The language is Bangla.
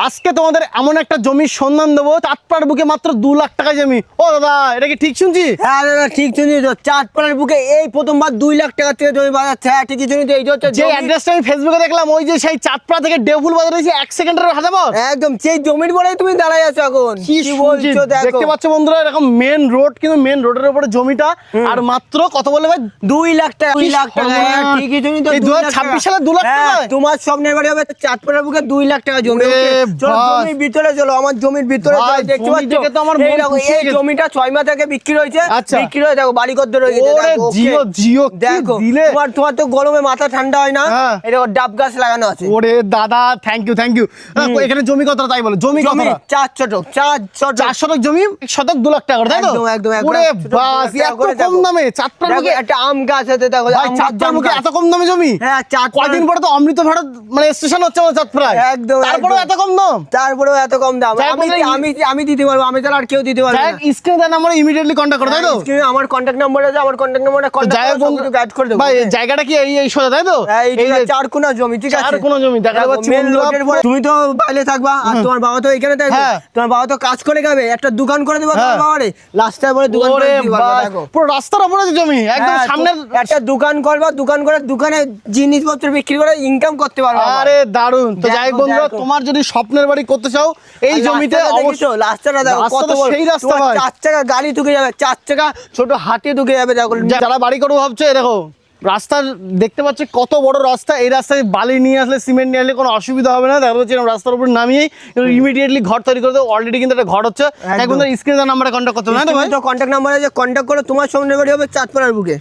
আজকে তোমাদের এমন একটা জমির সন্ধান দেবো, চাঁদপাড়ার বুকে মাত্র 2 লাখ টাকা জমি। ও দাদা, এটা কি ঠিক শুনছি? হ্যাঁ দাদা ঠিক শুনি তো, চাঁদপাড়ার বুকে এই প্রথমবার 2 লাখ টাকা থেকে জমি বাজাচ্ছে। হ্যাঁ ঠিকই শুনি তো, এই যে হচ্ছে যে অ্যাড্রেসটা আমি ফেসবুকে দেখলাম, ওই যে সেই চাঁদপাড়া থেকে ডেভুল বাজার হয়েছে 1 সেকেন্ডের হাজাবো। একদম সেই জমির বলেই তুমি দাঁড়াই আছো এখন। কি বলছো? দেখতে পাচ্ছ বন্ধুরা, এরকম মেন রোড, কিন্তু মেন রোডের উপরে জমিটা, আর মাত্র কত বলে ভাই? 2 লাখ টাকা। 2 লাখ টাকা, হ্যাঁ, ঠিকই শুনি তো। এই 2026 সালে 2 লাখ টাকা? তোমার স্বপ্নের বাড়ি হবে চাঁদপাড়ার বুকে 2 লাখ টাকা জমি। ওরে চলো বাস। জমির ভিতরে চলো, আমার জমির ভিতরে ভাই, চলো, দেখতে জমি পাচ্ছ দেখে তো আমার মন এই দেখো, খুশি এই হয়ে গেছে। জমিটা 6 মাস আগে বিক্রি হয়েছে। আচ্ছা। বিক্রি হয়ে দেখো বাড়ি করতে রয়েছে। ওরে দেখো, জিও okay। জিও, কি দেখো দিলে। তোমার তো গরমে মাথা ঠান্ডা হয় না। হ্যাঁ। এই দেখো ডাব গাছ লাগানো আছে। ওরে দাদা, থ্যাংক ইউ থ্যাংক ইউ। এখানে জমি কতটা তাই বলো? জমি জমি কতটা? 4 শতক, 4 শতক। 4 শতক জমি, 1 শতক 2 লাখ টাকা করে, তাই তো? একদম, একদম, একদম। ওরে ছোট বাস, ছোট এত করে কম দেখো। দামে চাঁদপাড়ার দেখো, বুকে? একটা আম গাছ আছে দেখো, ভাই, আম গাছ, চাঁদপাড়ার জাম বুকে গাছ। এত কম দামে জমি? হ্যাঁ, কয়দিন পরে তো অমৃত ভারত মানে স্টেশন হচ্ছে আমাদের চাঁদপাড়ায়। একদম, তারপরেও একদম। এত কম দাম? তারপরেও এত কম দাম। যাই আমি বলে- আমি আমি দিতে পারবো, আমি ছাড়া আর কেউ দিতে পারবে না। স্ক্রিনে দেন, আমরা ইমিডিয়েটলি কন্ট্যাক্ট করো, তাই তো? স্ক্রিনে আমার কন্ট্যাক্ট নাম্বার আছে, আমার কন্ট্যাক্ট নাম্বারটা যাই হোক বন্ধু, গাইড করে দেবো। ভাই এই জায়গাটা কি এই এই সোজা, তাই তো? এই এই যে 4 কোণা জমি, ঠিক আছে? 4 কোণা জমি দেখা দেখো, যাচ্ছে main বন্ধুরা। road এর পরে তুমি তো বাইরে থাকবা, আর তোমার বাবা তো এখানে থাকবে। হ্যাঁ। তোমার বাবা তো কাজ করে খাবে, একটা দোকান করে দেবো তোমার হ্যাঁ। বাবারে। লাস্টের পরে দোকান করে ওরে দিতে পারবে, বাস, দেখো। পুরো রাস্তার উপরে যে জমি, একদম হ্যাঁ, সামনের। একটা দোকান করবা, দোকান করে দোকানে জিনিসপত্র বিক্রি করে ইনকাম করতে পারবা। আরে দারুন। তো যাই হোক দেখো, বন্ধুরা, দেখো। তোমার যদি স্বপ্নের বাড়ি করতে চাও, এই জমিতে অবশ্যই। রাস্তাটা দেখো রাস্তা কত তো বড়। সেই রাস্তা তোমার ভাই। 4 চাকা গাড়ি ঢুকে যাবে, 4 চাকা ছোট হাতি ঢুকে যাবে, দেখো। যারা বাড়ি করবো ভাবছে, দেখো রাস্তার দেখতে পাচ্ছে কত বড় রাস্তা। এই রাস্তায় বালি নিয়ে আসলে, সিমেন্ট নিয়ে আসলে কোনো অসুবিধা হবে না। দেখা যাচ্ছে এরকম রাস্তার উপর নামিয়ে ইমিডিয়েটলি ঘর তৈরি করে দেবো। অলরেডি কিন্তু একটা ঘর হচ্ছে। একদম। এখন স্ক্রিনে নাম্বারে কন্ট্যাক্ট করতে হবে, না তো ভাই? কন্ট্যাক্ট নাম্বার আছে, কন্ট্যাক্ট করো। তোমার সামনে বাড়ি হবে চাঁদপাড়ার বুকে।